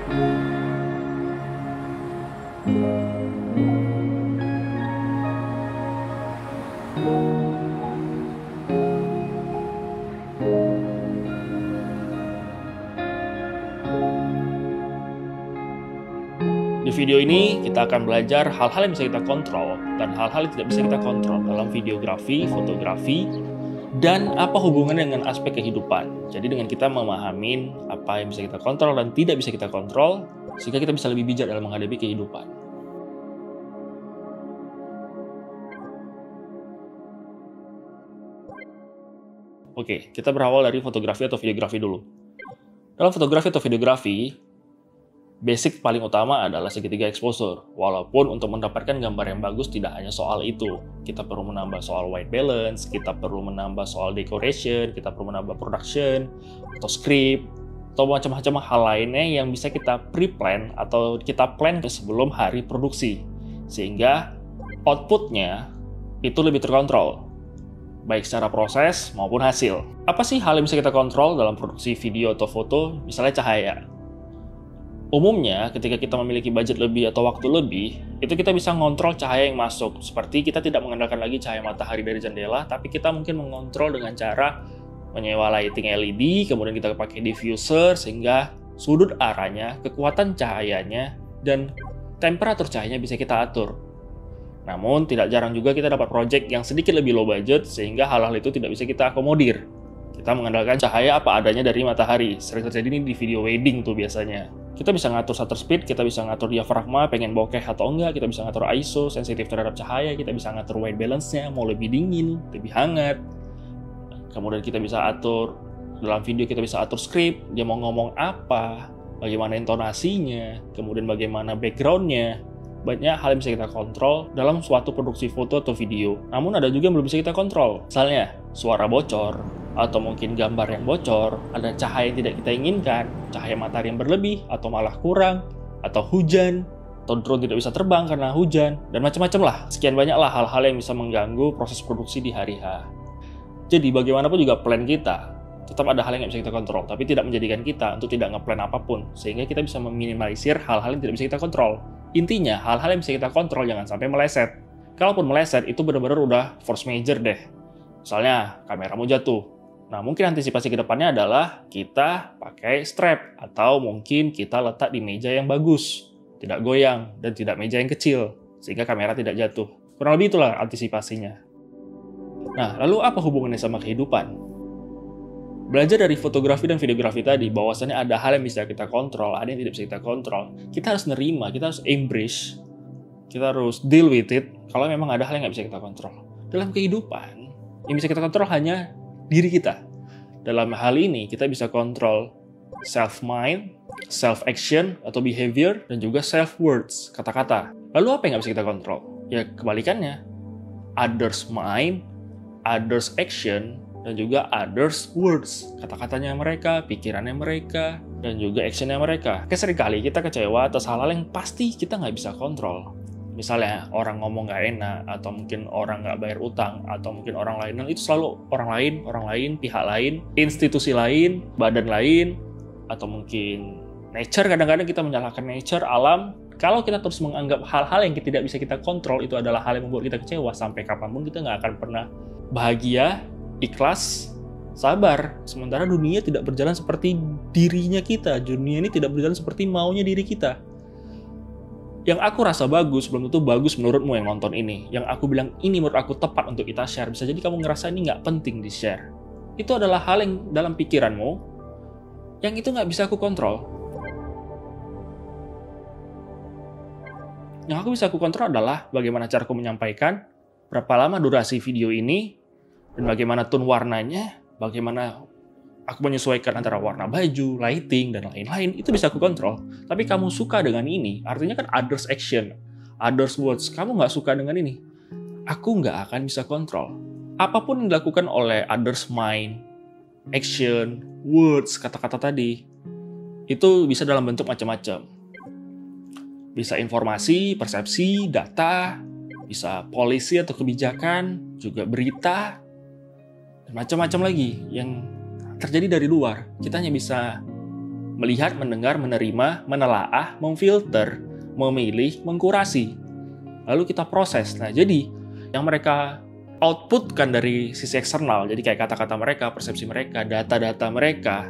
Di video ini kita akan belajar hal-hal yang bisa kita kontrol dan hal-hal yang tidak bisa kita kontrol dalam videografi, fotografi, dan apa hubungannya dengan aspek kehidupan. Jadi dengan kita memahami apa yang bisa kita kontrol dan tidak bisa kita kontrol, sehingga kita bisa lebih bijak dalam menghadapi kehidupan. Oke, kita berawal dari fotografi atau videografi dulu. Dalam fotografi atau videografi, basic paling utama adalah segitiga exposure. Walaupun untuk mendapatkan gambar yang bagus tidak hanya soal itu. Kita perlu menambah soal white balance, kita perlu menambah soal decoration, kita perlu menambah production, atau script, atau macam-macam hal lainnya yang bisa kita pre-plan atau kita plan sebelum hari produksi. Sehingga outputnya itu lebih terkontrol, baik secara proses maupun hasil. Apa sih hal yang bisa kita kontrol dalam produksi video atau foto? Misalnya cahaya. Umumnya, ketika kita memiliki budget lebih atau waktu lebih, itu kita bisa ngontrol cahaya yang masuk. Seperti kita tidak mengandalkan lagi cahaya matahari dari jendela, tapi kita mungkin mengontrol dengan cara menyewa lighting LED, kemudian kita pakai diffuser, sehingga sudut arahnya, kekuatan cahayanya, dan temperatur cahayanya bisa kita atur. Namun, tidak jarang juga kita dapat project yang sedikit lebih low budget, sehingga hal-hal itu tidak bisa kita akomodir. Kita mengandalkan cahaya apa adanya dari matahari. Sering terjadi ini di video wedding tuh biasanya. Kita bisa ngatur shutter speed, kita bisa ngatur diafragma, pengen bokeh atau enggak, kita bisa ngatur ISO, sensitif terhadap cahaya, kita bisa ngatur white balance-nya, mau lebih dingin, lebih hangat. Kemudian kita bisa atur, dalam video kita bisa atur script, dia mau ngomong apa, bagaimana intonasinya, kemudian bagaimana background-nya. Banyak hal yang bisa kita kontrol dalam suatu produksi foto atau video. Namun ada juga yang belum bisa kita kontrol. Misalnya, suara bocor, atau mungkin gambar yang bocor, ada cahaya yang tidak kita inginkan, cahaya matahari yang berlebih, atau malah kurang, atau hujan, atau drone tidak bisa terbang karena hujan, dan macam-macam lah. Sekian banyaklah hal-hal yang bisa mengganggu proses produksi di hari H. Jadi bagaimanapun juga plan kita, tetap ada hal yang nggak bisa kita kontrol, tapi tidak menjadikan kita untuk tidak nge-plan apapun, sehingga kita bisa meminimalisir hal-hal yang tidak bisa kita kontrol. Intinya, hal-hal yang bisa kita kontrol jangan sampai meleset. Kalaupun meleset, itu benar-benar udah force major deh. Misalnya, kameramu jatuh. Nah, mungkin antisipasi ke depannya adalah kita pakai strap, atau mungkin kita letak di meja yang bagus, tidak goyang, dan tidak meja yang kecil, sehingga kamera tidak jatuh. Kurang lebih itulah antisipasinya. Nah, lalu apa hubungannya sama kehidupan? Belajar dari fotografi dan videografi tadi, bahwasannya ada hal yang bisa kita kontrol, ada yang tidak bisa kita kontrol. Kita harus nerima, kita harus embrace, kita harus deal with it, kalau memang ada hal yang nggak bisa kita kontrol. Dalam kehidupan, yang bisa kita kontrol hanya diri kita. Dalam hal ini, kita bisa kontrol self-mind, self-action atau behavior, dan juga self-words, kata-kata. Lalu apa yang nggak bisa kita kontrol? Ya kebalikannya, others mind, others action, dan juga others words, kata-katanya mereka, pikirannya mereka, dan juga actionnya mereka. Seringkali kita kecewa atas hal-hal yang pasti kita nggak bisa kontrol. Misalnya orang ngomong nggak enak, atau mungkin orang nggak bayar utang, atau mungkin orang lain. Dan itu selalu orang lain, pihak lain, institusi lain, badan lain, atau mungkin nature. Kadang-kadang kita menyalahkan nature, alam. Kalau kita terus menganggap hal-hal yang tidak bisa kita kontrol itu adalah hal yang membuat kita kecewa, sampai kapanpun kita nggak akan pernah bahagia, ikhlas, sabar. Sementara dunia tidak berjalan seperti dirinya kita. Dunia ini tidak berjalan seperti maunya diri kita. Yang aku rasa bagus, belum tentu bagus menurutmu yang nonton ini. Yang aku bilang ini menurut aku tepat untuk kita share. Bisa jadi kamu ngerasa ini nggak penting di share. Itu adalah hal yang dalam pikiranmu, yang itu nggak bisa aku kontrol. Yang aku bisa aku kontrol adalah bagaimana caraku menyampaikan, berapa lama durasi video ini, dan bagaimana tone warnanya, bagaimana aku menyesuaikan antara warna baju, lighting, dan lain-lain, itu bisa aku kontrol. Tapi kamu suka dengan ini, artinya kan others action, others words. Kamu nggak suka dengan ini, aku nggak akan bisa kontrol. Apapun yang dilakukan oleh others mind, action, words, kata-kata tadi, itu bisa dalam bentuk macam-macam. Bisa informasi, persepsi, data, bisa polisi atau kebijakan, juga berita, dan macam-macam lagi yang terjadi dari luar. Kita hanya bisa melihat, mendengar, menerima, menelaah, memfilter, memilih, mengkurasi. Lalu kita proses. Nah, jadi yang mereka outputkan dari sisi eksternal, jadi kayak kata-kata mereka, persepsi mereka, data-data mereka,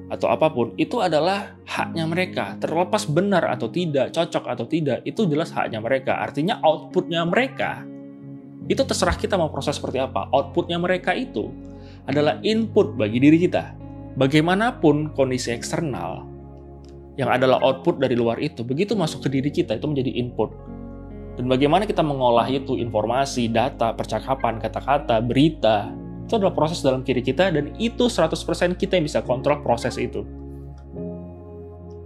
atau apapun, itu adalah haknya mereka. Terlepas benar atau tidak, cocok atau tidak, itu jelas haknya mereka. Artinya outputnya mereka, itu terserah kita mau proses seperti apa. Outputnya mereka itu adalah input bagi diri kita. Bagaimanapun kondisi eksternal yang adalah output dari luar itu, begitu masuk ke diri kita, itu menjadi input. Dan bagaimana kita mengolah itu, informasi, data, percakapan, kata-kata, berita, itu adalah proses dalam diri kita, dan itu 100% kita yang bisa kontrol proses itu.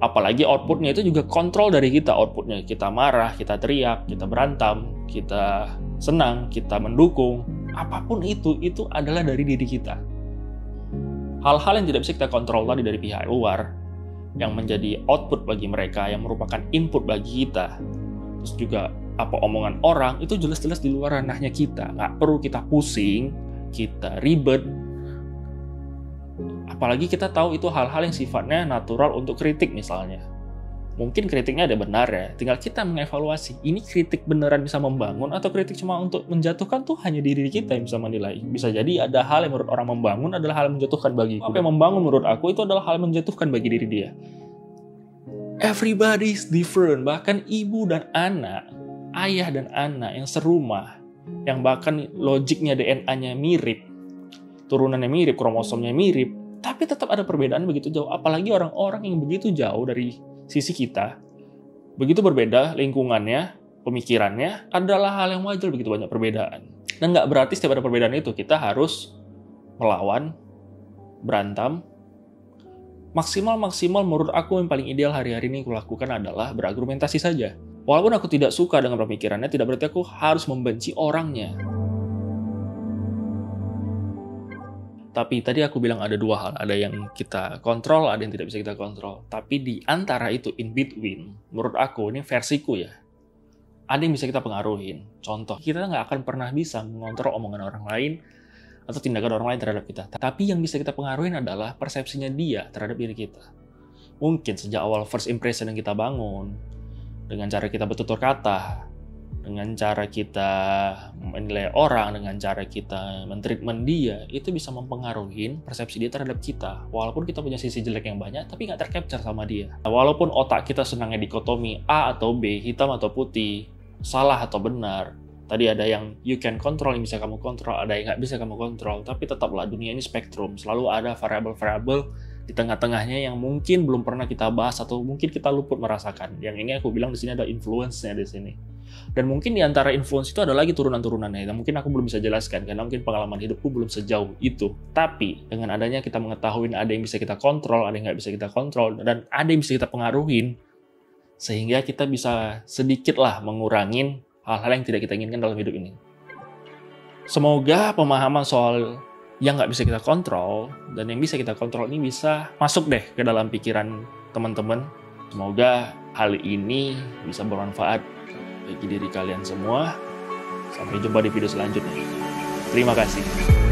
Apalagi outputnya itu juga kontrol dari kita. Outputnya kita marah, kita teriak, kita berantem, kita senang, kita mendukung. Apapun itu adalah dari diri kita. Hal-hal yang tidak bisa kita kontrol tadi dari pihak luar, yang menjadi output bagi mereka, yang merupakan input bagi kita. Terus juga apa omongan orang, itu jelas-jelas di luar ranahnya kita. Nggak perlu kita pusing, kita ribet. Apalagi kita tahu itu hal-hal yang sifatnya natural untuk kritik misalnya. Mungkin kritiknya ada benar ya, tinggal kita mengevaluasi. Ini kritik beneran bisa membangun atau kritik cuma untuk menjatuhkan, tuh hanya diri kita yang bisa menilai. Bisa jadi ada hal yang menurut orang membangun adalah hal yang menjatuhkan bagiku. Apa yang membangun menurut aku itu adalah hal yang menjatuhkan bagi diri dia. Everybody is different, bahkan ibu dan anak, ayah dan anak yang serumah, yang bahkan logiknya DNA-nya mirip, turunannya mirip, kromosomnya mirip, tapi tetap ada perbedaan begitu jauh. Apalagi orang-orang yang begitu jauh dari sisi kita, begitu berbeda lingkungannya, pemikirannya, adalah hal yang wajar begitu banyak perbedaan. Dan nggak berarti setiap ada perbedaan itu kita harus melawan, berantem. Maksimal menurut aku yang paling ideal hari-hari ini aku lakukan adalah berargumentasi saja. Walaupun aku tidak suka dengan pemikirannya, tidak berarti aku harus membenci orangnya. Tapi tadi aku bilang ada dua hal, ada yang kita kontrol, ada yang tidak bisa kita kontrol. Tapi di antara itu, in between, menurut aku, ini versiku ya, ada yang bisa kita pengaruhin. Contoh, kita nggak akan pernah bisa mengontrol omongan orang lain atau tindakan orang lain terhadap kita. Tapi yang bisa kita pengaruhin adalah persepsinya dia terhadap diri kita. Mungkin sejak awal first impression yang kita bangun, dengan cara kita bertutur kata, dengan cara kita menilai orang, dengan cara kita men-treatment dia, itu bisa mempengaruhi persepsi dia terhadap kita. Walaupun kita punya sisi jelek yang banyak, tapi nggak tercapture sama dia. Walaupun otak kita senangnya dikotomi A atau B, hitam atau putih, salah atau benar. Tadi ada yang you can control, yang bisa kamu kontrol, ada yang nggak bisa kamu kontrol. Tapi tetaplah dunia ini spektrum, selalu ada variabel-variabel di tengah-tengahnya yang mungkin belum pernah kita bahas atau mungkin kita luput merasakan. Yang ini aku bilang di sini ada influence-nya di sini. Dan mungkin di antara influence itu ada lagi turunan-turunannya yang mungkin aku belum bisa jelaskan karena mungkin pengalaman hidupku belum sejauh itu. Tapi dengan adanya kita mengetahui ada yang bisa kita kontrol, ada yang nggak bisa kita kontrol, dan ada yang bisa kita pengaruhin, sehingga kita bisa sedikitlah mengurangin hal-hal yang tidak kita inginkan dalam hidup ini. Semoga pemahaman soal yang nggak bisa kita kontrol dan yang bisa kita kontrol ini bisa masuk deh ke dalam pikiran teman-teman. Semoga hal ini bisa bermanfaat bagi diri kalian semua. Sampai jumpa di video selanjutnya. Terima kasih.